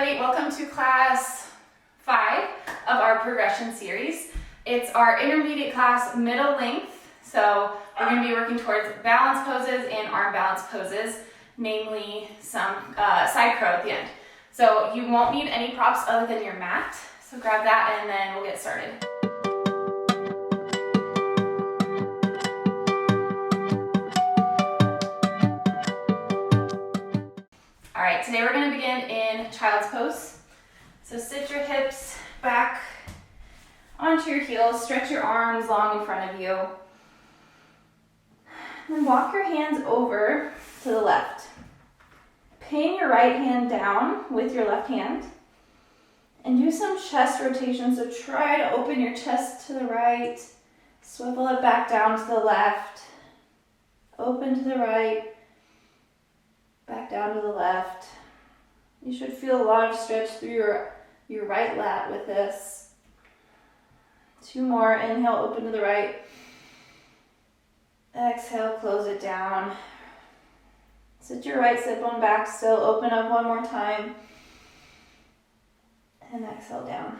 everybody, welcome to class 5 of our progression series. It's our intermediate class, middle length, so we're going to be working towards balance poses and arm balance poses, namely some side crow at the end. So you won't need any props other than your mat, so grab that and then we'll get started. All right, today we're going to begin in child's pose. So sit your hips back onto your heels, stretch your arms long in front of you. Then walk your hands over to the left. Pin your right hand down with your left hand and do some chest rotation. So try to open your chest to the right, swivel it back down to the left, open to the right, back down to the left. You should feel a lot of stretch through your right lat with this. 2 more. Inhale, open to the right. Exhale, close it down. Sit your right sit bone back still. Open up one more time. And exhale down.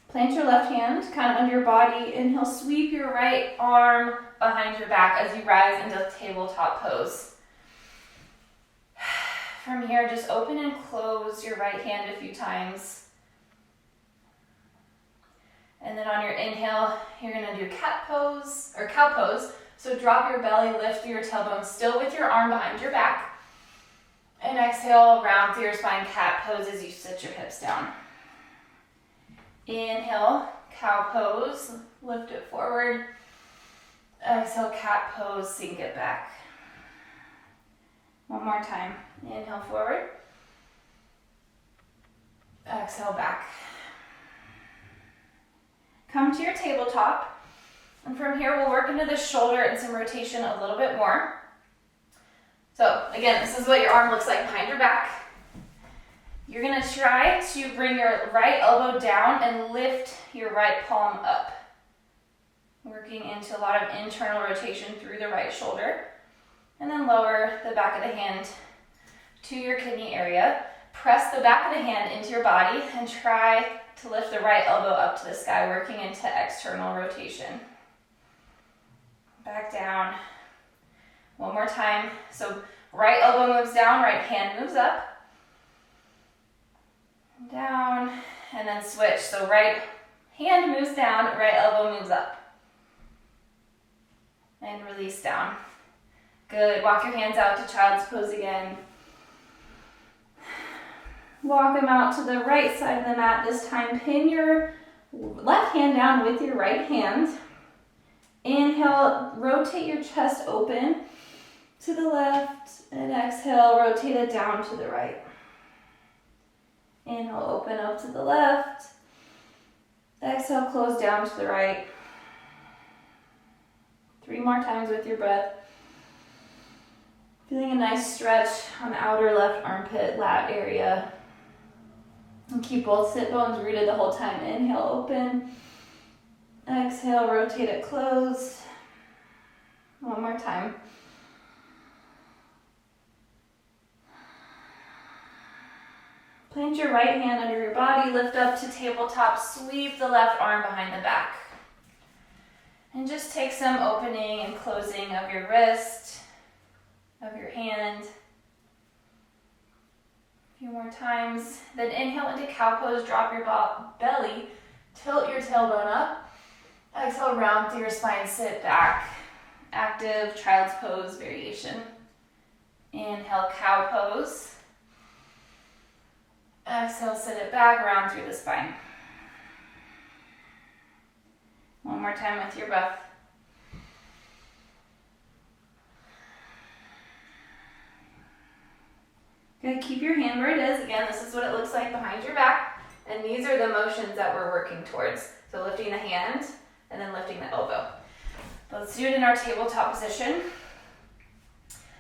Plant your left hand kind of under your body. Inhale, sweep your right arm behind your back as you rise into tabletop pose. From here, just open and close your right hand a few times. And then on your inhale, you're going to do cat pose or cow pose. So drop your belly, lift through your tailbone, still with your arm behind your back. And exhale, round through your spine, cat pose as you sit your hips down. Inhale, cow pose, lift it forward. Exhale, cat pose, sink it back. One more time. Inhale forward. Exhale back. Come to your tabletop. And from here, we'll work into the shoulder and some rotation a little bit more. So again, this is what your arm looks like behind your back. You're going to try to bring your right elbow down and lift your right palm up. Working into a lot of internal rotation through the right shoulder. And then lower the back of the hand to your kidney area. Press the back of the hand into your body and try to lift the right elbow up to the sky, working into external rotation. Back down. One more time. So right elbow moves down, right hand moves up. Down, and then switch. So right hand moves down, right elbow moves up. And release down. Good. Walk your hands out to child's pose again. Walk them out to the right side of the mat. This time, pin your left hand down with your right hand. Inhale, rotate your chest open to the left, and exhale, rotate it down to the right. Inhale, open up to the left. Exhale, close down to the right. 3 more times with your breath. Feeling a nice stretch on the outer left armpit, lat area. And keep both sit bones rooted the whole time. Inhale, open. Exhale, rotate it, close. One more time. Plant your right hand under your body, lift up to tabletop, sweep the left arm behind the back. And just take some opening and closing of your wrist, of your hand. A few more times. Then inhale into cow pose, drop your belly, tilt your tailbone up. Exhale, round through your spine, sit back. Active child's pose variation. Inhale, cow pose. Exhale, sit it back, round through the spine. One more time with your breath. Good, keep your hand where it is. Again, this is what it looks like behind your back. And these are the motions that we're working towards. So lifting the hand and then lifting the elbow. Let's do it in our tabletop position.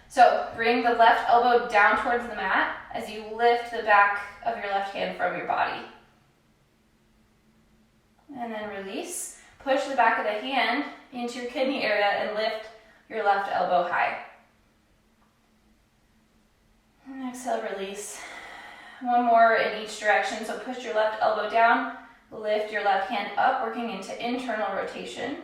So bring the left elbow down towards the mat as you lift the back of your left hand from your body. And then release. Push the back of the hand into your kidney area and lift your left elbow high. And exhale, release. One more in each direction. So push your left elbow down, lift your left hand up, working into internal rotation.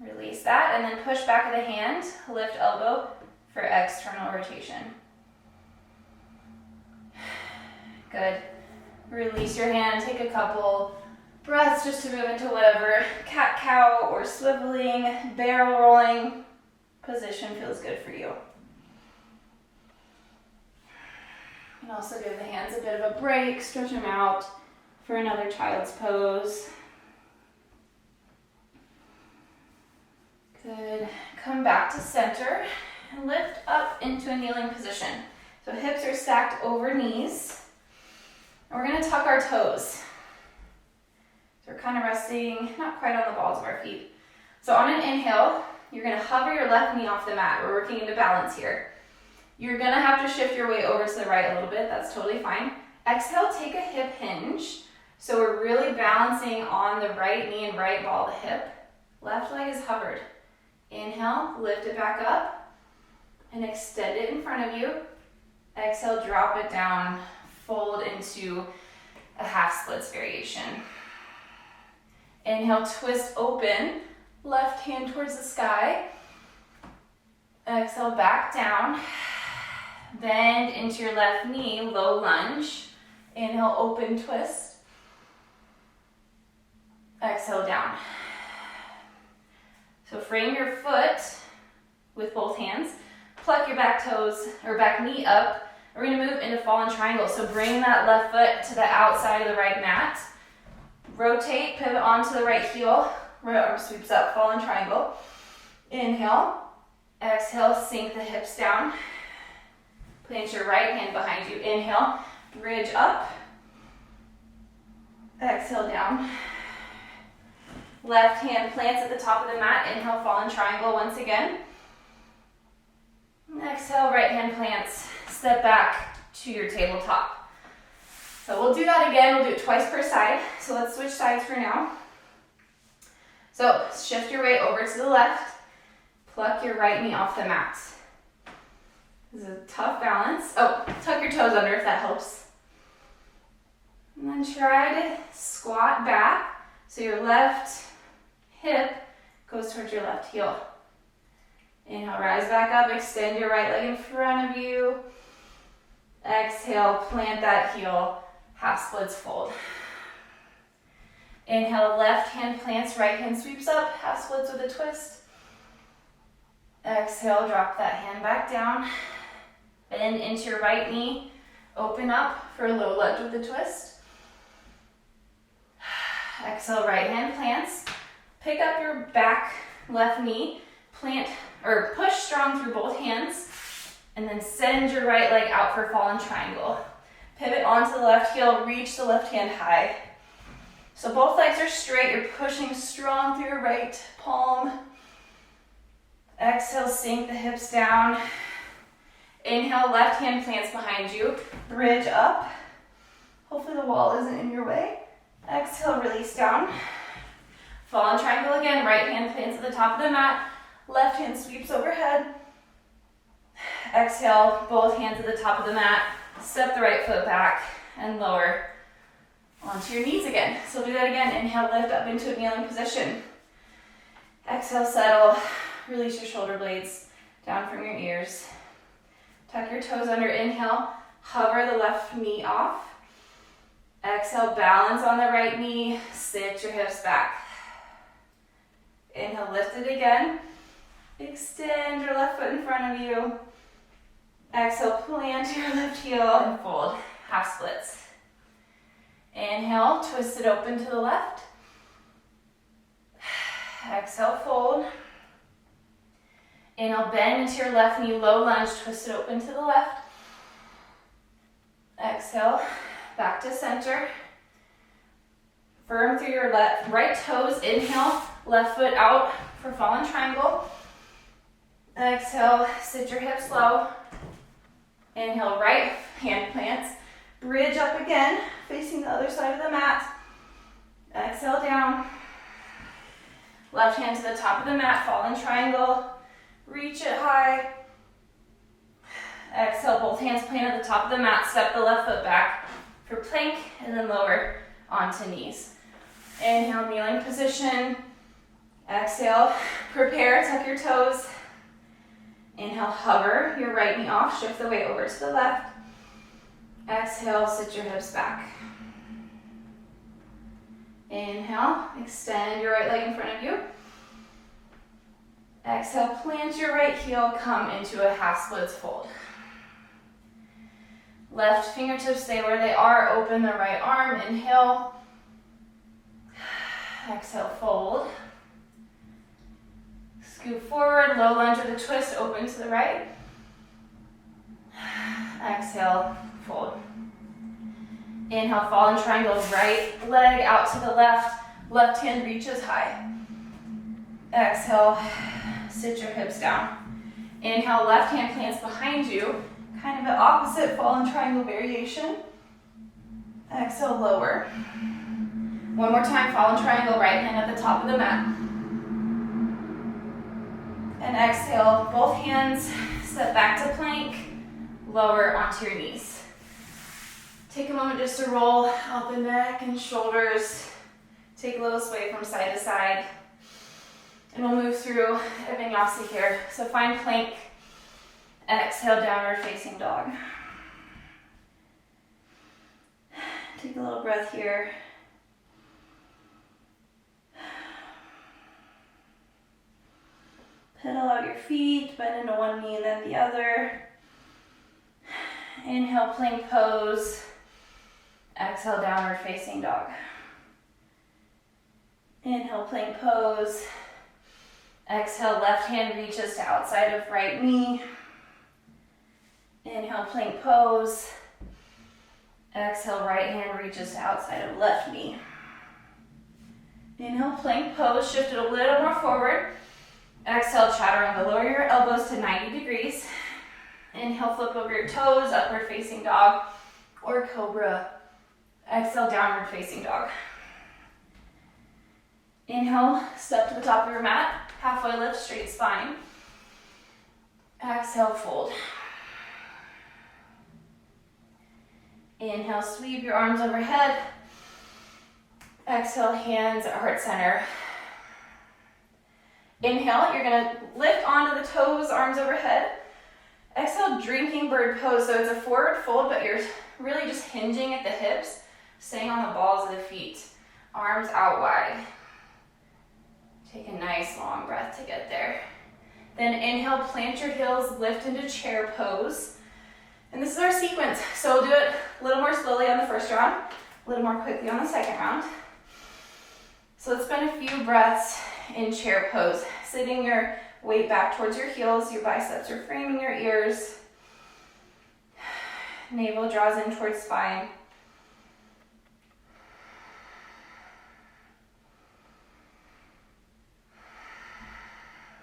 Release that, and then push back of the hand, lift elbow for external rotation. Good. Release your hand, take a couple breaths just to move into whatever cat-cow or swiveling, barrel rolling position feels good for you. You can also give the hands a bit of a break, stretch them out for another child's pose. Good. Come back to center and lift up into a kneeling position. So hips are stacked over knees. And we're going to tuck our toes. So we're kind of resting, not quite on the balls of our feet. So on an inhale, you're going to hover your left knee off the mat. We're working into balance here. You're going to have to shift your weight over to the right a little bit. That's totally fine. Exhale, take a hip hinge. So we're really balancing on the right knee and right ball of the hip. Left leg is hovered. Inhale, lift it back up and extend it in front of you. Exhale, drop it down, fold into a half splits variation. Inhale, twist open, left hand towards the sky. Exhale, back down. Bend into your left knee, low lunge. Inhale, open twist. Exhale, down. So frame your foot with both hands. Pluck your back toes or back knee up. We're going to move into fallen triangle. So bring that left foot to the outside of the right mat. Rotate, pivot onto the right heel. Right arm sweeps up, fallen triangle. Inhale. Exhale, sink the hips down. Plant your right hand behind you. Inhale, bridge up. Exhale, down. Left hand plants at the top of the mat. Inhale, fallen triangle once again. Exhale, right hand plants. Step back to your tabletop. So we'll do that again. We'll do it twice per side. So let's switch sides for now. So shift your weight over to the left. Pluck your right knee off the mat. This is a tough balance. Oh, tuck your toes under if that helps. And then try to squat back so your left hip goes towards your left heel. Inhale, rise back up, extend your right leg in front of you. Exhale, plant that heel, half splits fold. Inhale, left hand plants, right hand sweeps up, half splits with a twist. Exhale, drop that hand back down. Bend into your right knee, open up for a low lunge with a twist. Exhale, right hand plants. Pick up your back left knee, plant or push strong through both hands, and then send your right leg out for fallen triangle. Pivot onto the left heel, reach the left hand high. So both legs are straight, you're pushing strong through your right palm. Exhale, sink the hips down. Inhale, left hand plants behind you, bridge up. Hopefully the wall isn't in your way. Exhale, release down. Fallen triangle again, right hand plants at the top of the mat, left hand sweeps overhead. Exhale, both hands at the top of the mat, step the right foot back and lower onto your knees again. So do that again, inhale, lift up into a kneeling position. Exhale, settle, release your shoulder blades down from your ears. Tuck your toes under, inhale, hover the left knee off. Exhale, balance on the right knee, sit your hips back. Inhale, lift it again. Extend your left foot in front of you. Exhale, plant your left heel and fold, half splits. Inhale, twist it open to the left. Exhale, fold. Inhale, bend into your left knee, low lunge, twist it open to the left. Exhale, back to center. Firm through your right toes. Inhale, left foot out for fallen triangle. Exhale, sit your hips low. Inhale, right hand plants. Bridge up again, facing the other side of the mat. Exhale, down. Left hand to the top of the mat, fallen triangle. Reach it high. Exhale, both hands plant at the top of the mat. Step the left foot back for plank and then lower onto knees. Inhale, kneeling position. Exhale, prepare, tuck your toes. Inhale, hover your right knee off, shift the weight over to the left. Exhale, sit your hips back. Inhale, extend your right leg in front of you. Exhale, plant your right heel, come into a half splits fold. Left fingertips stay where they are, open the right arm, inhale. Exhale, fold. Scoot forward, low lunge with a twist, open to the right. Exhale, fold. Inhale, fall in triangle, right leg out to the left hand reaches high. Exhale, sit your hips down. Inhale, left hand plants behind you, kind of an opposite fall in triangle variation. Exhale, lower. One more time, fall in triangle, right hand at the top of the mat. And exhale, both hands, step back to plank, lower onto your knees. Take a moment just to roll out the neck and shoulders. Take a little sway from side to side. And we'll move through a vinyasa here. So find plank, exhale, downward facing dog. Take a little breath here. Pedal out your feet, bend into one knee and then the other. Inhale, plank pose. Exhale, downward facing dog. Inhale, plank pose. Exhale, left hand reaches to outside of right knee. Inhale, plank pose. Exhale, right hand reaches to outside of left knee. Inhale, plank pose, shift it a little more forward. Exhale, chaturanga, lower your elbows to 90 degrees. Inhale, flip over your toes, upward facing dog or cobra. Exhale, downward facing dog. Inhale, step to the top of your mat, halfway lift, straight spine. Exhale, fold. Inhale, sweep your arms overhead. Exhale, hands at heart center. Inhale, you're gonna lift onto the toes, arms overhead. Exhale, drinking bird pose. So it's a forward fold, but you're really just hinging at the hips, staying on the balls of the feet. Arms out wide. Take a nice long breath to get there. Then inhale, plant your heels, lift into chair pose. And this is our sequence. So we'll do it a little more slowly on the first round, a little more quickly on the second round. So let's spend a few breaths in chair pose, sitting your weight back towards your heels, your biceps are framing your ears. Navel draws in towards spine.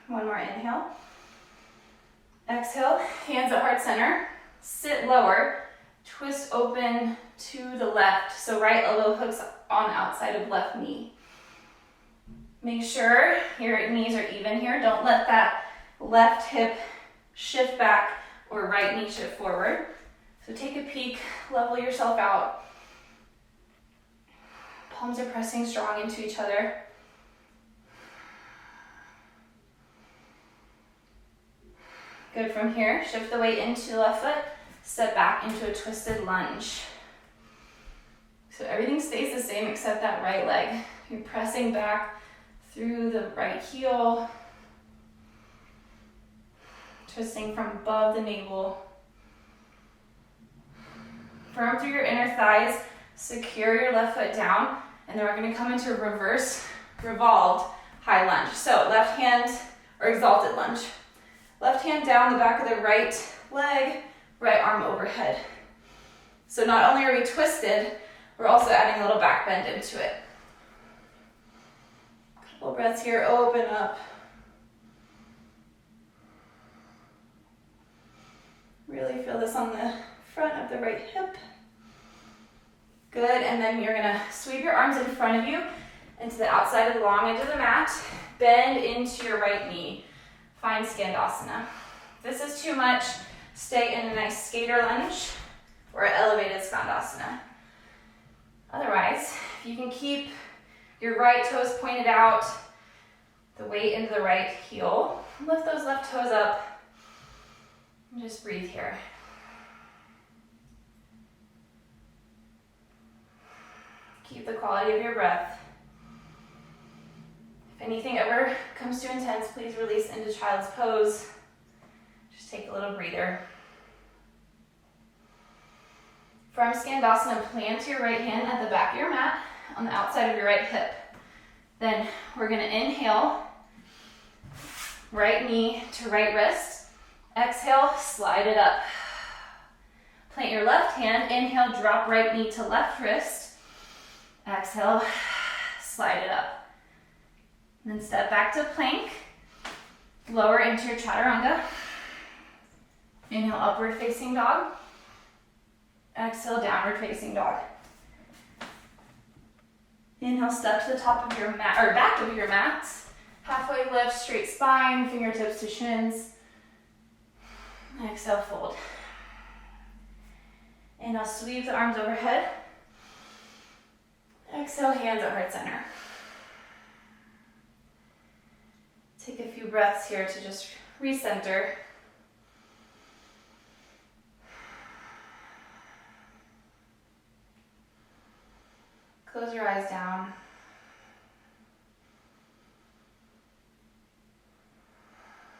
One more inhale. Exhale, hands at heart center. Sit lower, twist open to the left. So right elbow hooks on the outside of left knee. Make sure your knees are even here. Don't let that left hip shift back or right knee shift forward. So take a peek, level yourself out. Palms are pressing strong into each other. Good. From here, shift the weight into the left foot, step back into a twisted lunge. So everything stays the same except that right leg. You're pressing back through the right heel, twisting from above the navel. Firm through your inner thighs, secure your left foot down, and then we're going to come into reverse revolved high lunge. So left hand, or exalted lunge. Left hand down the back of the right leg, right arm overhead. So not only are we twisted, we're also adding a little back bend into it. Couple breaths here, open up. Really feel this on the front of the right hip. Good, and then you're gonna sweep your arms in front of you into the outside of the long edge of the mat. Bend into your right knee. Find Skandasana. If this is too much, stay in a nice skater lunge or elevated skandasana. Otherwise, if you can keep your right toes pointed out, the weight into the right heel, lift those left toes up, and just breathe here. Keep the quality of your breath. If anything ever comes too intense, please release into child's pose. Just take a little breather. From Skandasana, plant your right hand at the back of your mat on the outside of your right hip. Then we're going to inhale, right knee to right wrist. Exhale, slide it up. Plant your left hand, inhale, drop right knee to left wrist. Exhale, slide it up. And then step back to plank, lower into your chaturanga. Inhale, upward facing dog. Exhale, downward facing dog. Inhale, step to the top of your mat, or back of your mat. Halfway lift, straight spine, fingertips to shins. Exhale, fold. Inhale, sweep the arms overhead. Exhale, hands at heart center. Take a few breaths here to just recenter. Close your eyes down.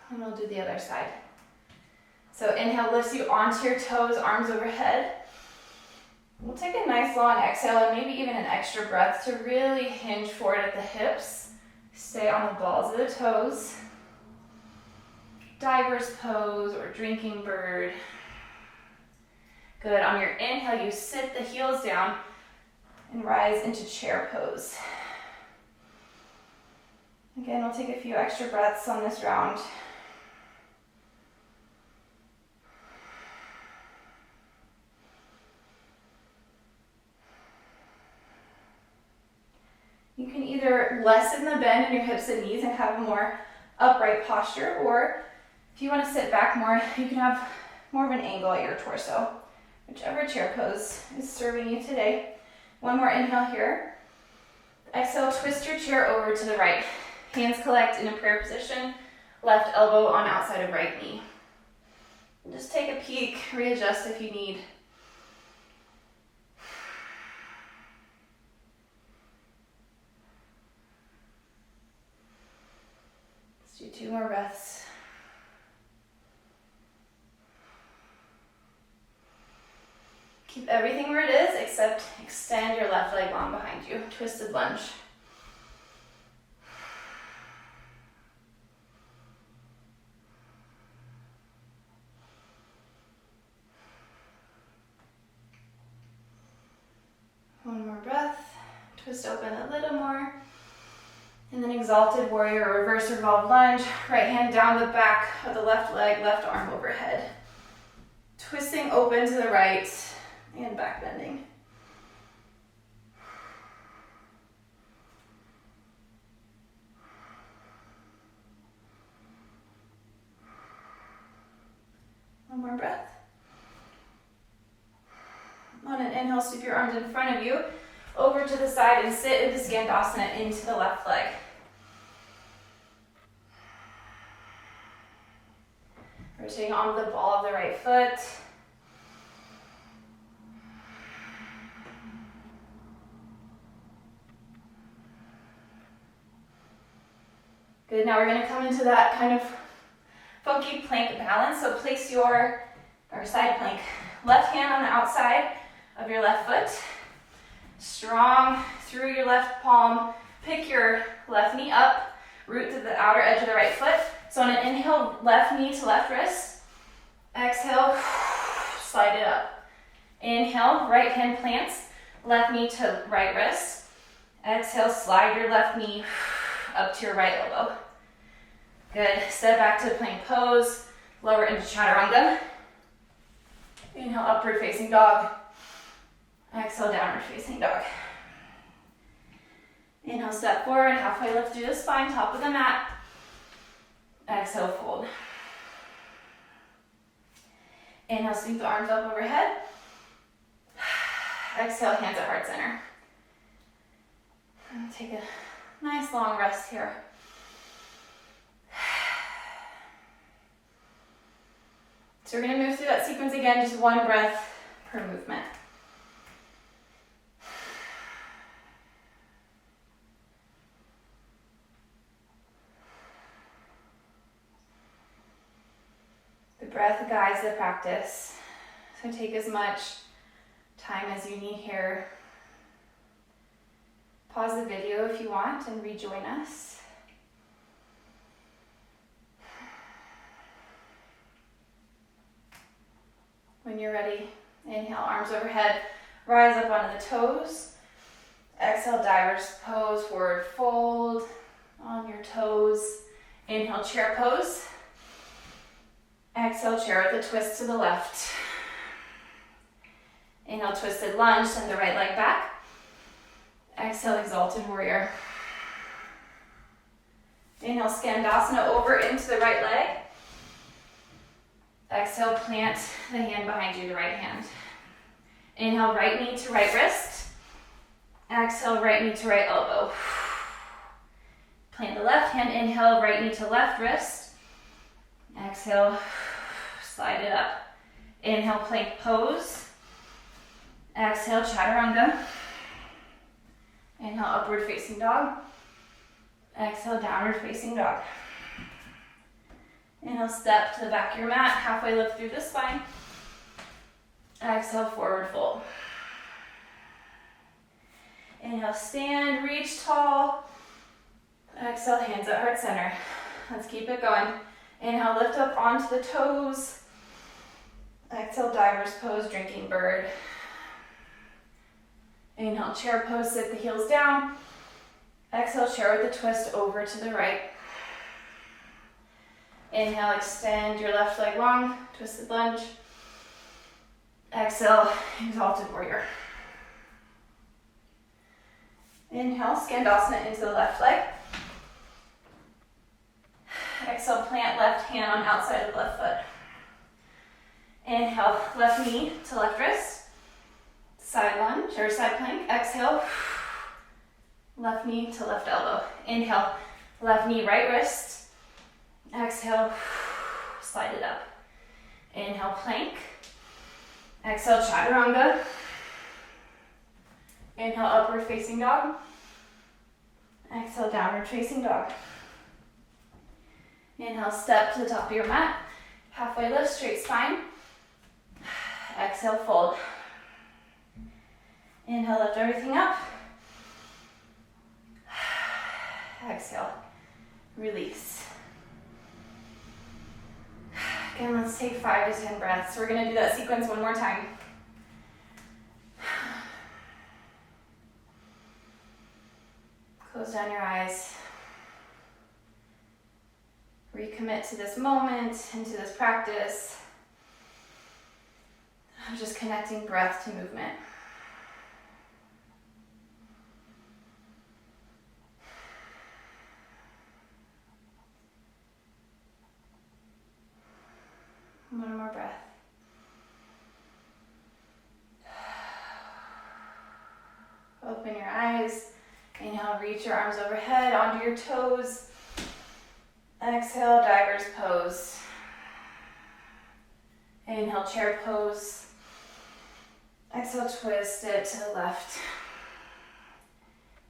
And we'll do the other side. So inhale lifts you onto your toes, arms overhead. We'll take a nice long exhale and maybe even an extra breath to really hinge forward at the hips. Stay on the balls of the toes. Diver's pose or drinking bird. Good. On your inhale, you sit the heels down and rise into chair pose. Again, we'll take a few extra breaths on this round. You can either lessen the bend in your hips and knees and have a more upright posture, or if you want to sit back more, you can have more of an angle at your torso. Whichever chair pose is serving you today. One more inhale here. Exhale, twist your chair over to the right. Hands collect in a prayer position. Left elbow on outside of right knee. Just take a peek, readjust if you need. Let's do 2 more breaths. Keep everything where it is, except extend your left leg long behind you. Twisted lunge. One more breath. Twist open a little more. And then exalted warrior, reverse revolve lunge. Right hand down the back of the left leg, left arm overhead. Twisting open to the right. And back bending. One more breath. On an inhale, sweep your arms in front of you, over to the side and sit into Skandasana into the left leg. Rotating onto the ball of the right foot. Good, now we're gonna come into that kind of funky plank balance. So place your, or side plank, left hand on the outside of your left foot. Strong through your left palm. Pick your left knee up, root to the outer edge of the right foot. So on an inhale, left knee to left wrist. Exhale, slide it up. Inhale, right hand plants, left knee to right wrist. Exhale, slide your left knee up to your right elbow. Good. Step back to plank pose. Lower into chaturanga. Inhale, upward facing dog. Exhale, downward facing dog. Inhale, step forward, halfway lift through the spine, top of the mat. Exhale, fold. Inhale, sweep the arms up overhead. Exhale, hands at heart center. And take a nice long rest here. So we're going to move through that sequence again, just one breath per movement. The breath guides the practice, so take as much time as you need here. Pause the video if you want and rejoin us. When you're ready, inhale, arms overhead, rise up onto the toes. Exhale, diver's pose, forward fold on your toes. Inhale, chair pose. Exhale, chair with a twist to the left. Inhale, twisted lunge, send the right leg back. Exhale, exalted warrior. Inhale, Skandasana over into the right leg. Exhale, plant the hand behind you, the right hand. Inhale, right knee to right wrist. Exhale, right knee to right elbow. Plant the left hand, inhale, right knee to left wrist. Exhale, slide it up. Inhale, plank pose. Exhale, chaturanga. Inhale, upward facing dog. Exhale, downward facing dog. Inhale, step to the back of your mat, halfway lift through the spine. Exhale, forward fold. Inhale, stand, reach tall. Exhale, hands at heart center. Let's keep it going. Inhale, lift up onto the toes. Exhale, diver's pose, drinking bird. Inhale, chair pose, sit the heels down. Exhale, chair with a twist over to the right. Inhale, extend your left leg long, twisted lunge. Exhale, exalted warrior. Inhale, Skandasana into the left leg. Exhale, plant left hand on outside of left foot. Inhale, left knee to left wrist. Side lunge or side plank. Exhale, left knee to left elbow. Inhale, left knee, right wrist. Exhale, slide it up. Inhale, plank. Exhale, chaturanga. Inhale, upward facing dog. Exhale, downward facing dog. Inhale, step to the top of your mat. Halfway lift, straight spine. Exhale, fold. Inhale, lift everything up. Exhale, release. Again, let's take 5 to 10 breaths. We're going to do that sequence one more time. Close down your eyes. Recommit to this moment and to this practice of just connecting breath to movement. One more breath. Open your eyes. Inhale, reach your arms overhead onto your toes. Exhale, diver's pose. Inhale, chair pose. Exhale, twist it to the left.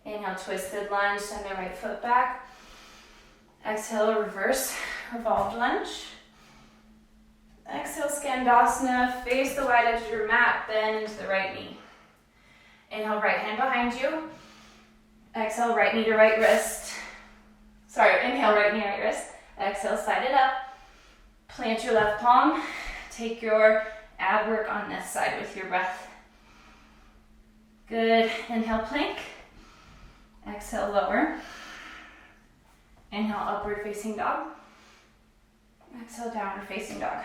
Inhale, twisted lunge, send the right foot back. Exhale, reverse, revolved lunge. Exhale, Skandasana, face the wide edge of your mat, bend into the right knee. Inhale, right hand behind you. Exhale, right knee to right wrist. Inhale, right knee, right wrist. Exhale, slide it up. Plant your left palm. Take your ab work on this side with your breath. Good. Inhale, plank. Exhale, lower. Inhale, upward facing dog. Exhale, downward facing dog.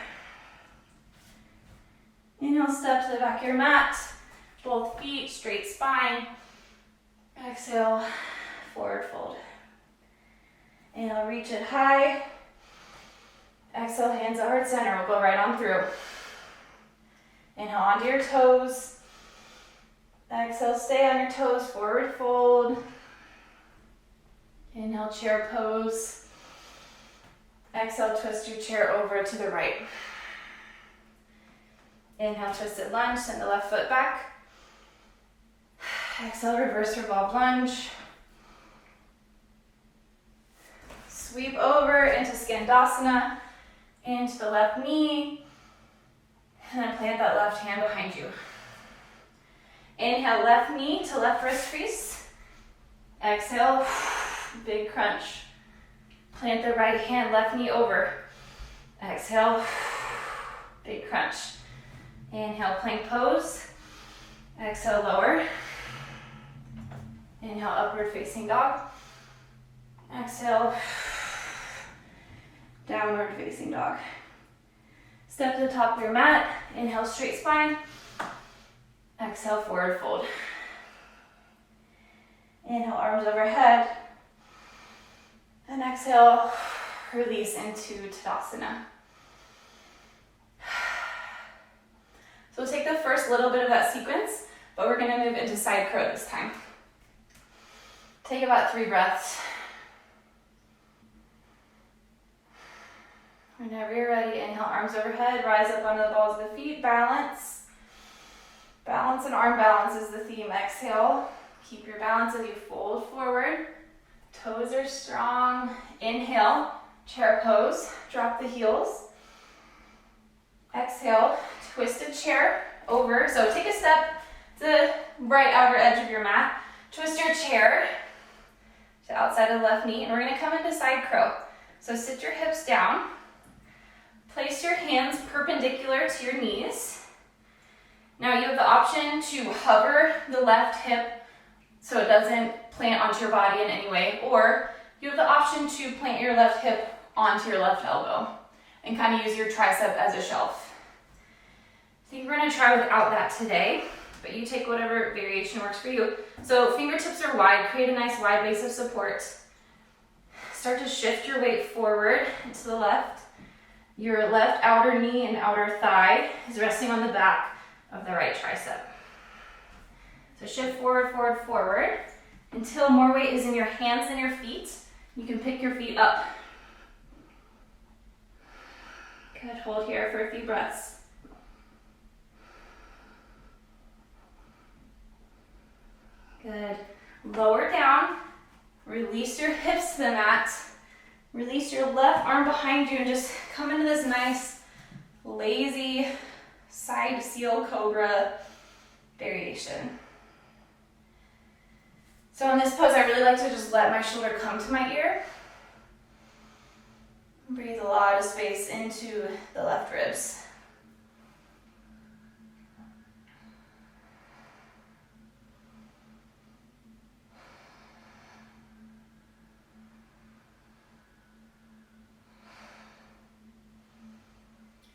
Inhale, step to the back of your mat. Both feet, straight spine. Exhale, forward fold. Inhale, reach it high. Exhale, hands at heart center. We'll go right on through. Inhale onto your toes. Exhale, stay on your toes, forward fold. Inhale, chair pose. Exhale, twist your chair over to the right. Inhale, twisted lunge, send the left foot back. Exhale, reverse revolve lunge. Sweep over into Skandasana, into the left knee, and then plant that left hand behind you. Inhale, left knee to left wrist crease. Exhale, big crunch. Plant the right hand, left knee over. Exhale, big crunch. Inhale, plank pose. Exhale, lower. Inhale, upward facing dog. Exhale, downward facing dog. Step to the top of your mat. Inhale, straight spine. Exhale, forward fold. Inhale, arms overhead. And exhale, release into Tadasana. So we'll take the first little bit of that sequence, but we're gonna move into side crow this time. Take about 3 breaths. Whenever you're ready, inhale, arms overhead, rise up onto the balls of the feet, balance. Balance and arm balance is the theme. Exhale, keep your balance as you fold forward. Toes are strong. Inhale, chair pose, drop the heels. Exhale, twisted chair over. So take a step to the right outer edge of your mat. Twist your chair to outside of the left knee, and we're gonna come into side crow. So sit your hips down. Place your hands perpendicular to your knees. Now you have the option to hover the left hip so it doesn't plant onto your body in any way, or you have the option to plant your left hip onto your left elbow and kind of use your tricep as a shelf. I think we're gonna try without that today, but you take whatever variation works for you. So fingertips are wide, create a nice wide base of support. Start to shift your weight forward and to the left. Your left outer knee and outer thigh is resting on the back of the right tricep. So shift forward, forward, forward until more weight is in your hands than your feet. You can pick your feet up. Good, hold here for a few breaths. Good, lower down, release your hips to the mat. Release your left arm behind you and just come into this nice, lazy side seal cobra variation. So in this pose, I really like to just let my shoulder come to my ear. Breathe a lot of space into the left ribs.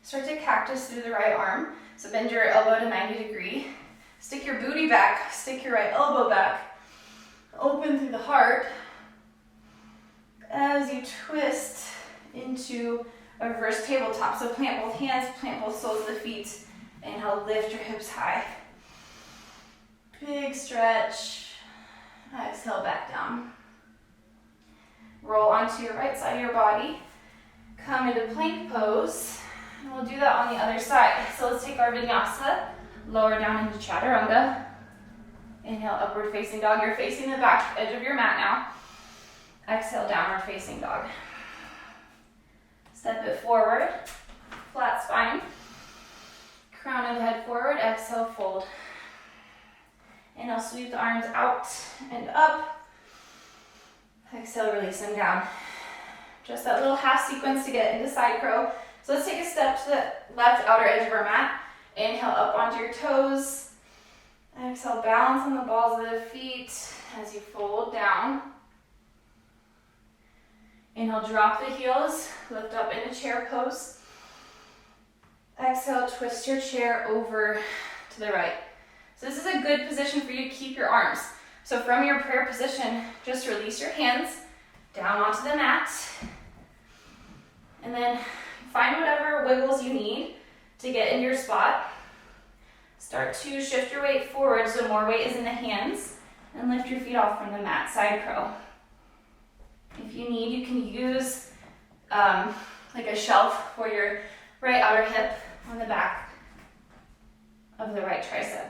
Start to cactus through the right arm. So bend your elbow to 90 degree. Stick your booty back, stick your right elbow back. Open through the heart as you twist into a reverse tabletop. So plant both hands, plant both soles of the feet. Inhale, lift your hips high. Big stretch. Exhale, back down. Roll onto your right side of your body. Come into plank pose. And we'll do that on the other side. So let's take our vinyasa, lower down into chaturanga. Inhale, upward facing dog. You're facing the back edge of your mat now. Exhale, downward facing dog. Step it forward, flat spine. Crown of the head forward, exhale, fold. Inhale, sweep the arms out and up. Exhale, release them down. Just that little half sequence to get into side crow. So let's take a step to the left outer edge of our mat. Inhale, up onto your toes. Exhale, balance on the balls of the feet as you fold down. Inhale, drop the heels, lift up into chair pose. Exhale, twist your chair over to the right. So this is a good position for you to keep your arms. So from your prayer position, just release your hands down onto the mat. And then find whatever wiggles you need to get in your spot. Start to shift your weight forward so more weight is in the hands, and lift your feet off from the mat, side crow. If you need, you can use like a shelf for your right outer hip on the back of the right tricep.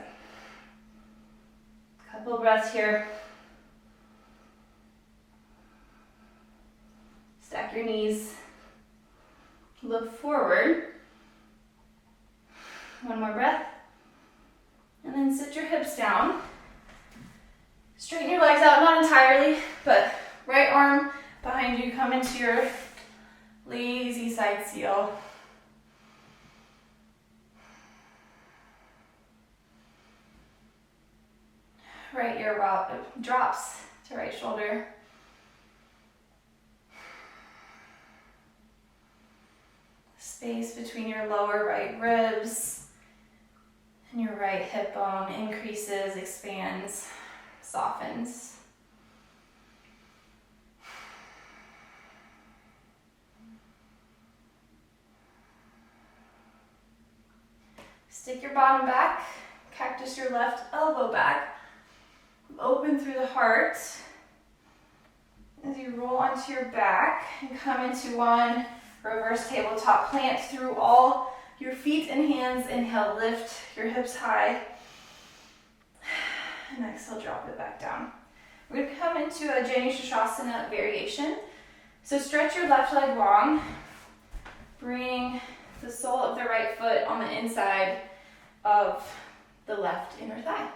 Couple breaths here. Stack your knees. Look forward. One more breath. And then sit your hips down. Straighten your legs out, not entirely, but right arm behind you, come into your lazy side seal. Right ear drops to right shoulder. Space between your lower right ribs and your right hip bone increases, expands, softens. Stick your bottom back, cactus your left elbow back, open through the heart as you roll onto your back and come into one reverse tabletop. Plant through all your feet and hands. Inhale, lift your hips high. And exhale, drop it back down. We're going to come into a Jani Shasana variation. So stretch your left leg long. Bring the sole of the right foot on the inside of the left inner thigh.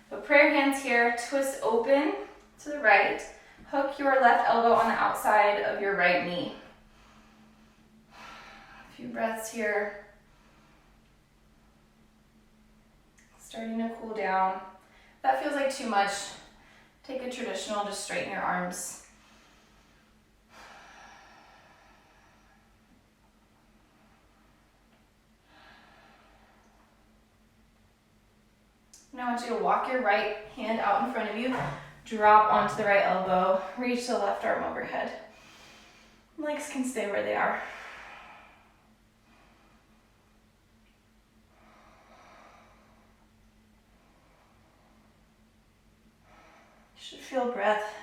So prayer hands here, twist open to the right. Hook your left elbow on the outside of your right knee. A few breaths here. Starting to cool down. If that feels like too much, take a traditional, just straighten your arms. Now I want you to walk your right hand out in front of you, drop onto the right elbow, reach the left arm overhead. Legs can stay where they are. You should feel breath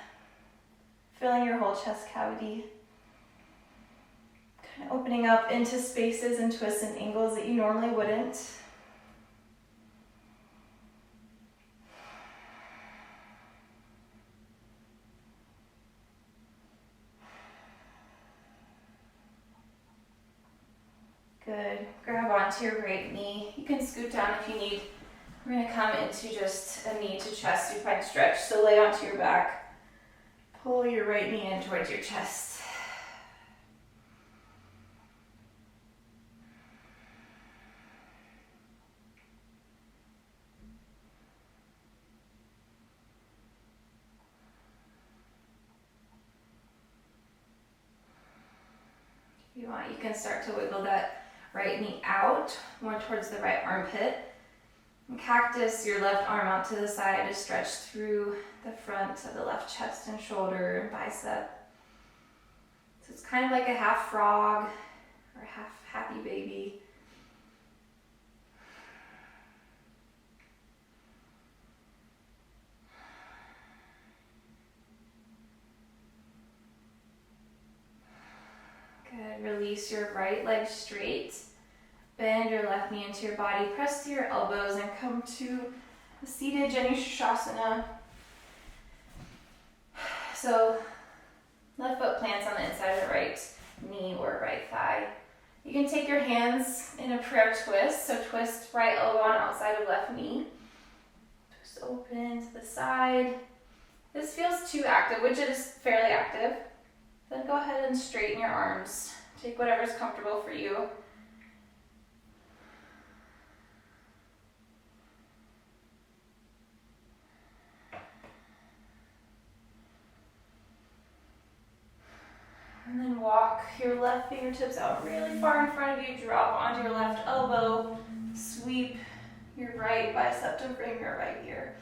filling your whole chest cavity. Kind of opening up into spaces and twists and angles that you normally wouldn't. Good. Grab onto your right knee. You can scoot down if you need. We're going to come into just a knee to chest supine stretch. So lay onto your back. Pull your right knee in towards your chest. If you want, you can start to wiggle that right knee out, more towards the right armpit. And cactus your left arm out to the side to stretch through the front of the left chest and shoulder and bicep. So it's kind of like a half frog or half happy baby. Good. Release your right leg straight. Bend your left knee into your body. Press to your elbows and come to a seated Jani Shasana. So left foot plants on the inside of the right knee or right thigh. You can take your hands in a prayer twist. So twist right elbow on outside of left knee. Twist open to the side. This feels too active, which it is fairly active. Then go ahead and straighten your arms. Take whatever's comfortable for you. And then walk your left fingertips out really far in front of you. Drop onto your left elbow. Sweep your right bicep to frame your right ear.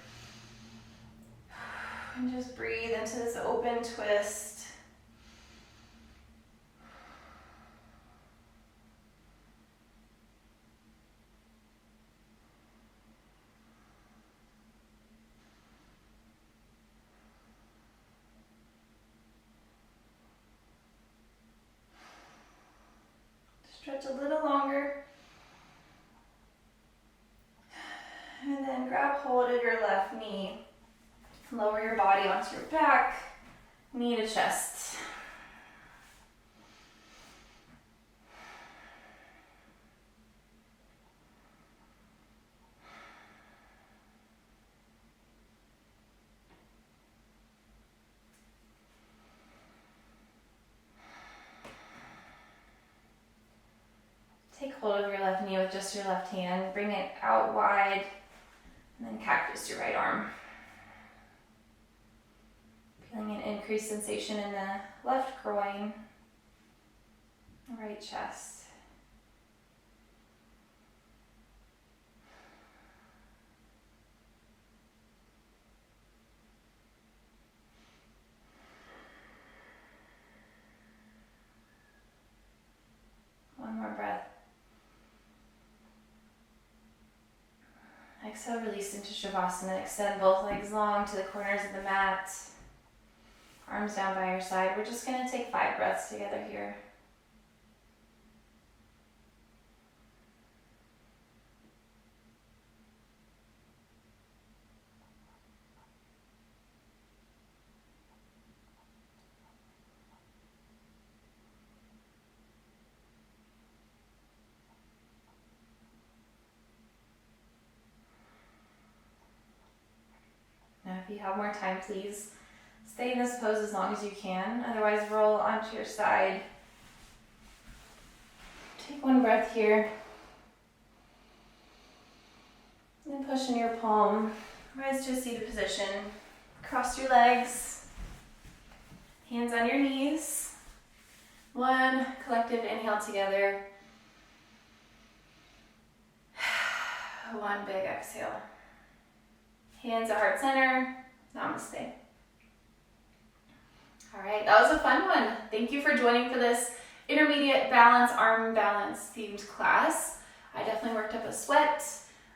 And just breathe into this open twist. Stretch a little longer. And then grab hold of your left knee. Lower your body onto your back, knee to chest. Take hold of your left knee with just your left hand. Bring it out wide, and then cactus your right arm. Feeling an increased sensation in the left groin, right chest. One more breath. Exhale, release into Shavasana. Extend both legs long to the corners of the mat. Arms down by your side. We're just going to take 5 breaths together here. Now, if you have more time, please stay in this pose as long as you can. Otherwise, roll onto your side. Take one breath here. And then push in your palm. Rise to a seated position. Cross your legs. Hands on your knees. One collective inhale together. One big exhale. Hands at heart center. Namaste. All right, that was a fun one. Thank you for joining for this intermediate balance, arm balance themed class. I definitely worked up a sweat.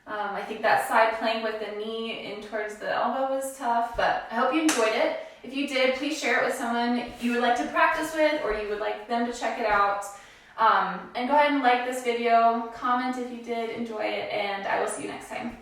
I think that side plank with the knee in towards the elbow was tough, but I hope you enjoyed it. If you did, please share it with someone you would like to practice with or you would like them to check it out. And go ahead and like this video, comment if you did enjoy it, and I will see you next time.